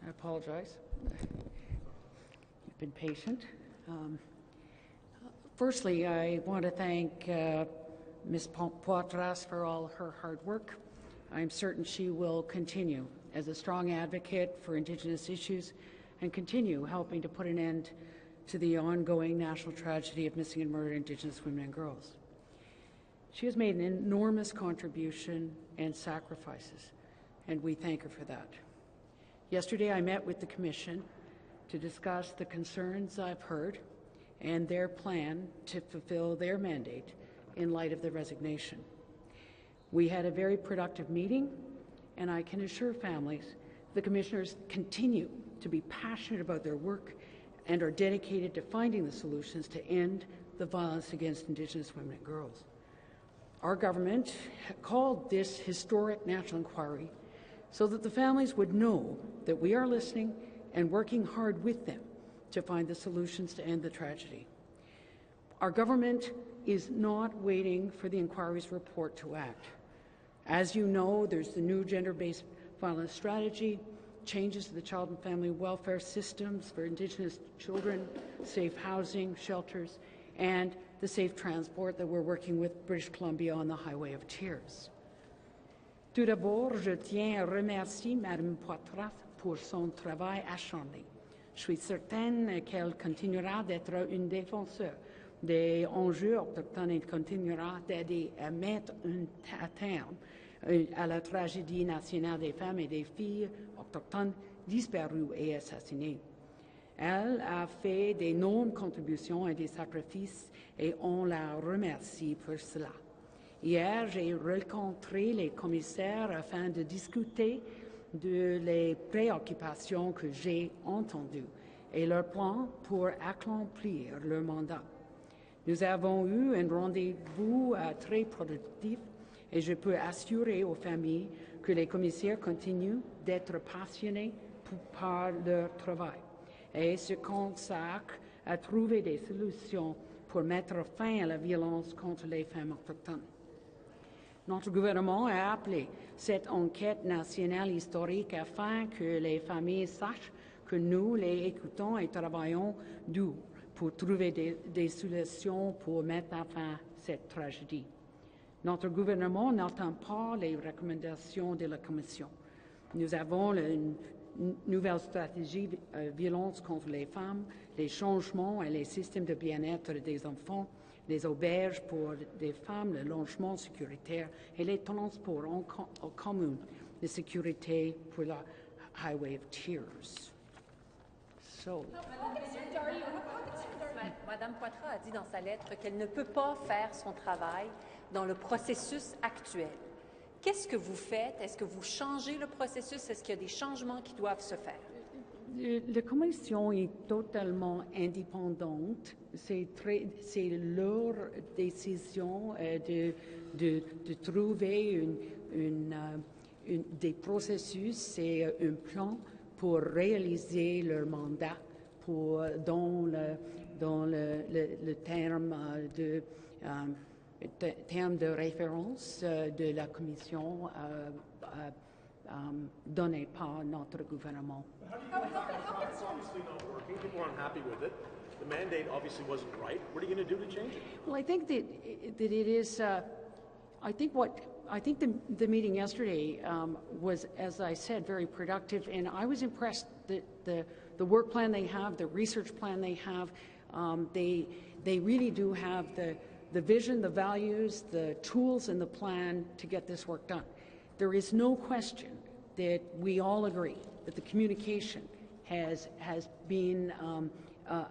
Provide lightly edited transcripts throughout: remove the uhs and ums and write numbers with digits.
I apologize. You've been patient. Firstly, I want to thank Ms. Poitras for all her hard work. I'm certain she will continue as a strong advocate for Indigenous issues and continue helping to put an end to the ongoing national tragedy of missing and murdered Indigenous women and girls. She has made an enormous contribution and sacrifices, and we thank her for that. Yesterday, I met with the Commission to discuss the concerns I've heard and their plan to fulfill their mandate in light of the resignation. We had a very productive meeting, and I can assure families the Commissioners continue to be passionate about their work and are dedicated to finding the solutions to end the violence against Indigenous women and girls. Our government called this historic national inquiry so that the families would know that we are listening and working hard with them to find the solutions to end the tragedy. Our government is not waiting for the inquiry's report to act. As you know, there's the new gender-based violence strategy, changes to the child and family welfare systems for Indigenous children, safe housing, shelters, and the safe transport that we're working with British Columbia on the Highway of Tears. Tout d'abord, je tiens à remercier Marilyn Poitras pour son travail acharné. Je suis certaine qu'elle continuera d'être une défenseur des enjeux autochtones et continuera d'aider à mettre un terme à la tragédie nationale des femmes et des filles autochtones disparues et assassinées. Elle a fait d'énormes contributions et des sacrifices et on la remercie pour cela. Hier, j'ai rencontré les commissaires afin de discuter de les préoccupations que j'ai entendues et leurs plans pour accomplir leur mandat. Nous avons eu un rendez-vous très productif et je peux assurer aux familles que les commissaires continuent d'être passionnés par leur travail et se consacrent à trouver des solutions pour mettre fin à la violence contre les femmes autochtones. Notre gouvernement a appelé cette enquête nationale historique afin que les familles sachent que nous les écoutons et travaillons dur pour trouver des solutions pour mettre fin à cette tragédie. Notre gouvernement n'attend pas les recommandations de la Commission. Nous avons une nouvelle stratégie violence contre les femmes, les changements et les systèmes de bien-être des enfants, les auberges pour des femmes, le logement sécuritaire et les transports en commun de sécurité pour la Highway of Tears. Madame Poitras a dit dans sa lettre qu'elle ne peut pas faire son travail dans le processus actuel. Qu'est-ce que vous faites? Est-ce que vous changez le processus? Est-ce qu'il y a des changements qui doivent se faire? La Commission est totalement indépendante. C'est leur décision de trouver des processus et un plan pour réaliser leur mandat dans le terme de référence de la Commission donné par notre gouvernement. It's obviously not working. People aren't happy with it. The mandate obviously wasn't right. What are you going to do to change it? Well, I think that it is. I think the meeting yesterday was, as I said, very productive, and I was impressed that the work plan they have, the research plan they have, they really do have the vision, the values, the tools, and the plan to get this work done. There is no question that we all agree that the communication has been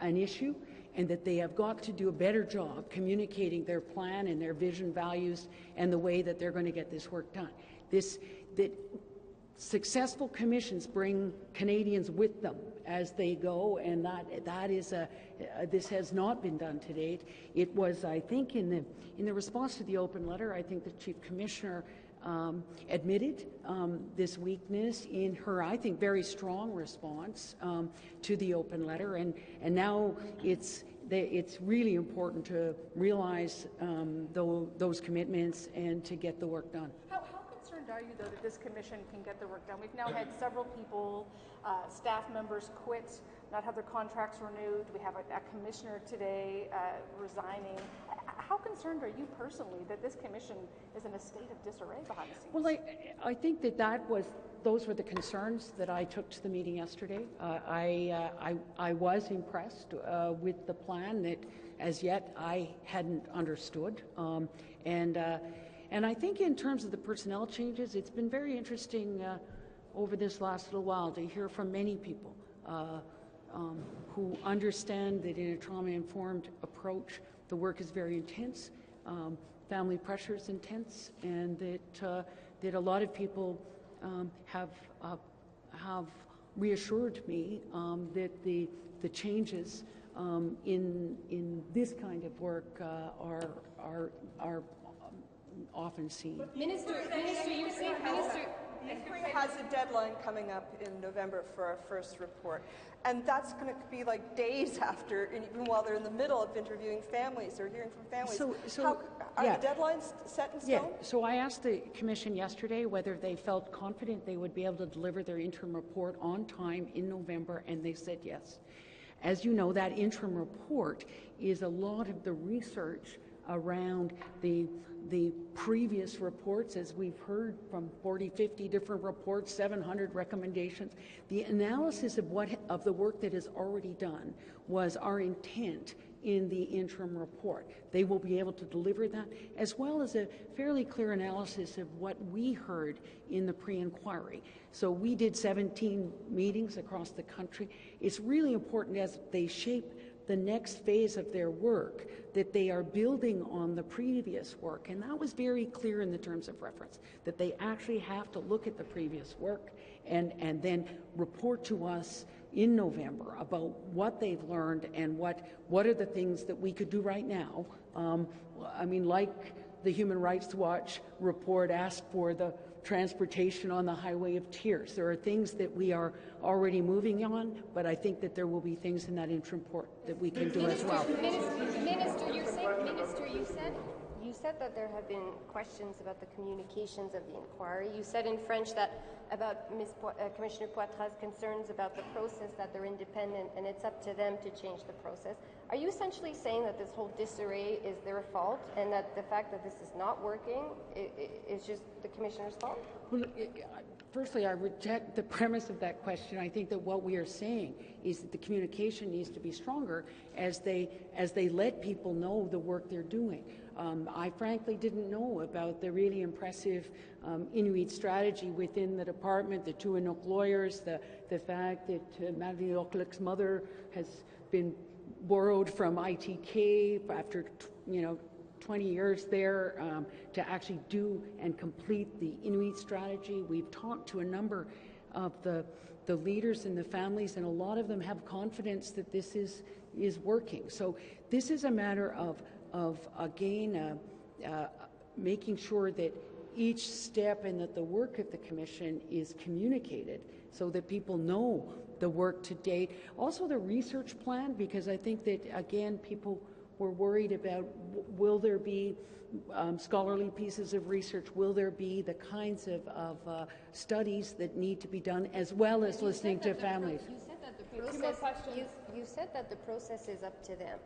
an issue, and that they have got to do a better job communicating their plan and their vision, values, and the way that they're going to get this work done. That successful commissions bring Canadians with them as they go, and that is this has not been done to date. It was, I think, in the response to the open letter, I think the Chief Commissioner admitted this weakness in her, I think, very strong response to the open letter, and now it's really important to realize those commitments and to get the work done. How concerned are tell you, though, that this commission can get the work done. We've now had several people, staff members quit, not have their contracts renewed. We have a commissioner today resigning. How concerned are you personally that this commission is in a state of disarray behind the scenes? Well, I think those were the concerns that I took to the meeting yesterday. I was impressed with the plan that, as yet, I hadn't understood. And I think in terms of the personnel changes, it's been very interesting over this last little while to hear from many people who understand that in a trauma-informed approach, the work is very intense, family pressure is intense, and that a lot of people have reassured me that the changes in this kind of work are often seen. Minister, you say The inquiry has a deadline coming up in November for our first report, and that's going to be like days after, and even while they're in the middle of interviewing families or hearing from families. Are the deadlines set in stone? Yeah, so I asked the Commission yesterday whether they felt confident they would be able to deliver their interim report on time in November, and they said yes. As you know, that interim report is a lot of the research around the previous reports, as we've heard from 40, 50 different reports, 700 recommendations. The analysis of the work that is already done was our intent in the interim report. They will be able to deliver that, as well as a fairly clear analysis of what we heard in the pre-inquiry. So we did 17 meetings across the country. It's really important as they shape the next phase of their work that they are building on the previous work, and that was very clear in the terms of reference, that they actually have to look at the previous work and then report to us in November about what they've learned and what are the things that we could do right now. I mean, like the Human Rights Watch report asked for the transportation on the highway of tears. There are things that we are already moving on, but I think that there will be things in that interim report that we can do as well. Minister, you said that there have been questions about the communications of the inquiry. You said in French that about Commissioner Poitras' concerns about the process, that they're independent and it's up to them to change the process. Are you essentially saying that this whole disarray is their fault and that the fact that this is not working is just the Commissioner's fault? Well, firstly, I reject the premise of that question. I think that what we are saying is that the communication needs to be stronger as they let people know the work they're doing. I frankly didn't know about the really impressive Inuit strategy within the department, the two Inuk lawyers, the fact that Marilyn Poitras' mother has been borrowed from ITK after 20 years there to actually do and complete the Inuit strategy. We've talked to a number of the leaders and the families, and a lot of them have confidence that this is working. So this is a matter of again making sure that each step and that the work of the Commission is communicated so that people know the work to date. Also the research plan, because I think that, again, people were worried about will there be scholarly pieces of research, will there be the kinds of studies that need to be done, as well as listening to families. You said that the process is up to them,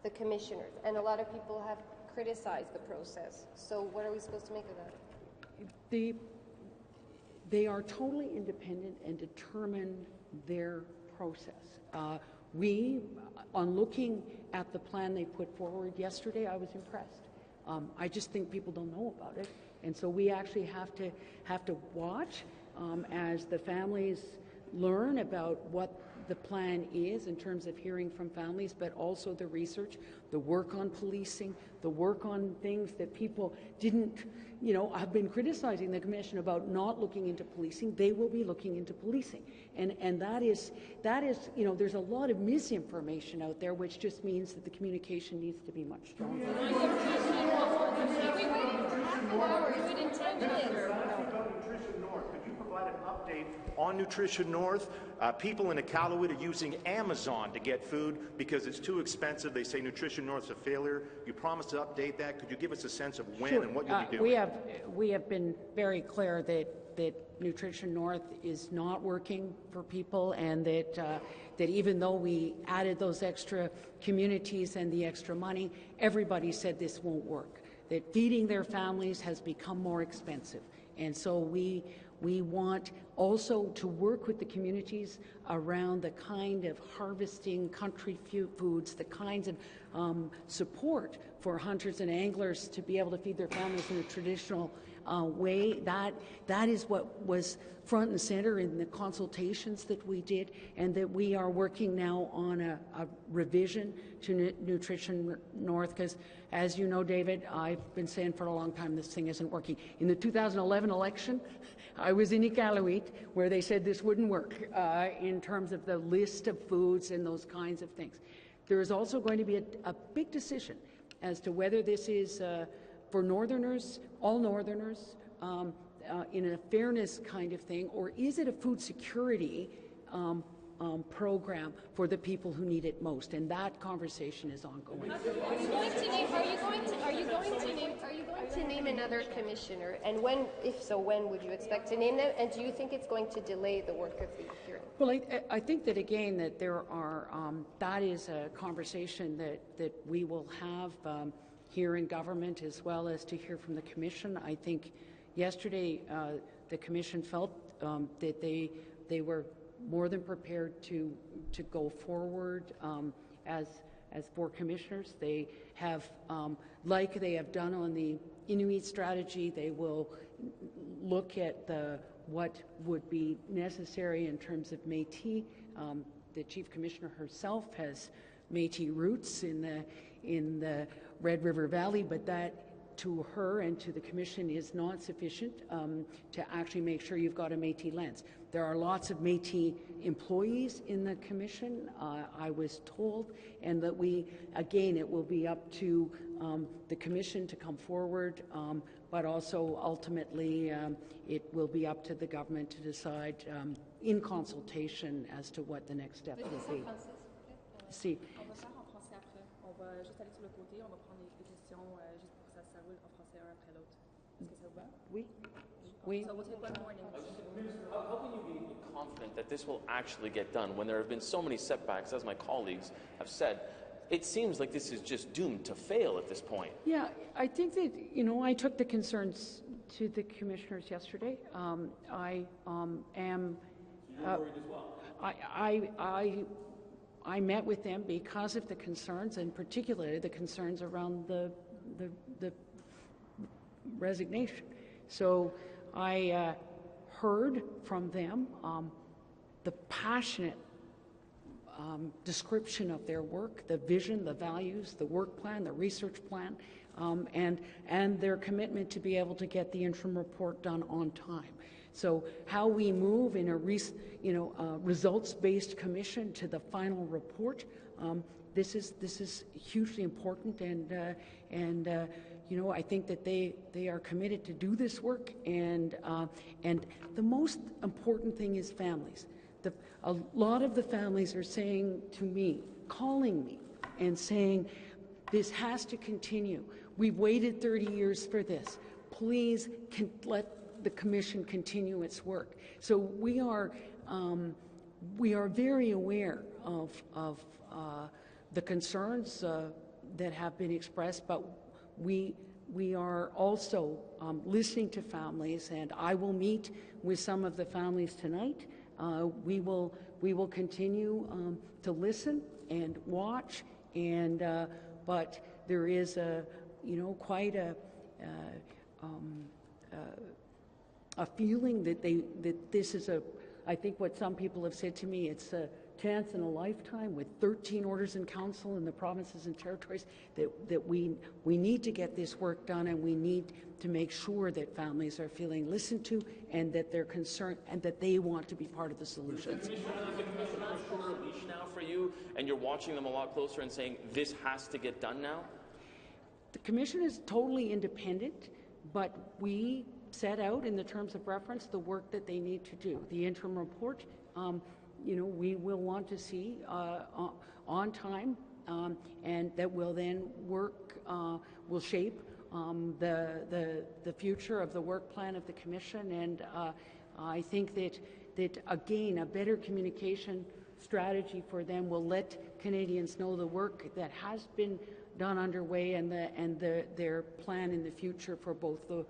the commissioners, and a lot of people have criticized the process. So what are we supposed to make of that? They are totally independent and determine their process. On looking at the plan they put forward yesterday, I was impressed. I just think people don't know about it, and so we actually have to watch as the families learn about what the plan is in terms of hearing from families, but also the research, the work on policing, the work on things that people didn't, have been criticizing the Commission about not looking into policing. They will be looking into policing. And that is, there's a lot of misinformation out there, which just means that the communication needs to be much stronger. provide an update on Nutrition North. People in Iqaluit are using Amazon to get food because it's too expensive. They say Nutrition North's a failure. You promised to update that. Could you give us a sense of when and what you'll be doing? We have been very clear that Nutrition North is not working for people, and that even though we added those extra communities and the extra money, everybody said this won't work, that feeding their families has become more expensive. And so we want also to work with the communities around the kind of harvesting country foods, the kinds of support for hunters and anglers to be able to feed their families in a traditional way. That is what was front and center in the consultations that we did, and that we are working now on a revision to Nutrition North, because as you know, David, I've been saying for a long time this thing isn't working. In the 2011 election, I was in Iqaluit where they said this wouldn't work in terms of the list of foods and those kinds of things. There is also going to be a big decision as to whether this is for Northerners, all Northerners, in a fairness kind of thing, or is it a food security program for the people who need it most? And that conversation is ongoing. Are you going to name another commissioner? And when, if so, when would you expect to name them? And do you think it's going to delay the work of the hearing? Well, I think that, again, that there are, that is a conversation that we will have here in government, as well as to hear from the Commission. I think yesterday the Commission felt that they were more than prepared to go forward as 4 commissioners. They have, like they have done on the Inuit strategy, they will look at what would be necessary in terms of Métis. The Chief Commissioner herself has Métis roots in the Red River Valley, but that to her and to the Commission is not sufficient to actually make sure you've got a Métis lens. There are lots of Métis employees in the Commission, I was told, and that again, it will be up to the Commission to come forward, but also ultimately it will be up to the government to decide in consultation as to what the next step will be. Si. On va faire en français après. On va juste aller sur le côté, on va prendre les questions juste pour que ça roule en français un après l'autre. Est-ce que ça vous va? Oui. Oui. So we'll take one more. How can you be confident that this will actually get done when there have been so many setbacks, as my colleagues have said? It seems like this is just doomed to fail at this point. Yeah, I think that, I took the concerns to the commissioners yesterday. I am... You're worried as well? I met with them because of the concerns, and particularly the concerns around the resignation. So I heard from them the passionate description of their work, the vision, the values, the work plan, the research plan, and their commitment to be able to get the interim report done on time. So how we move in a results-based commission to the final report, this is hugely important, and I think that they are committed to do this work, and the most important thing is families. A lot of the families are saying to me, calling me, and saying, this has to continue. We've waited 30 years for this. Please let the Commission continue its work. So we are very aware of the concerns that have been expressed, but we are also listening to families, and I will meet with some of the families tonight. We will continue to listen and watch, and but there is quite a feeling that this is I think what some people have said to me, it's a chance in a lifetime with 13 orders in council in the provinces and territories that we need to get this work done, and we need to make sure that families are feeling listened to, and that they're concerned, and that they want to be part of the solutions. Is the Commission on a shorter leash now for you, and you're watching them a lot closer and saying this has to get done now? The Commission is totally independent, but we set out in the terms of reference the work that they need to do. The interim report, we will want to see on time, and that will then will shape the future of the work plan of the Commission. And I think that again, a better communication strategy for them will let Canadians know the work that has been done underway and their plan in the future for both the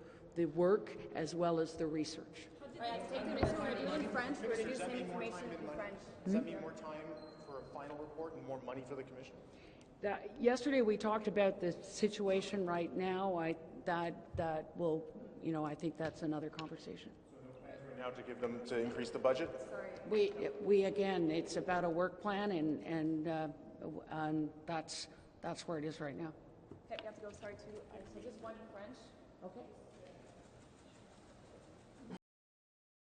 work as well as the research. Does that mean more time for a final report and more money for the Commission? Yesterday we talked about the situation right now. That will, I think that's another conversation. So no plans right now to give them to increase the budget? We again, it's about a work plan, and that's where it is right now. Okay, we have to go. Sorry, so just one in French. Okay.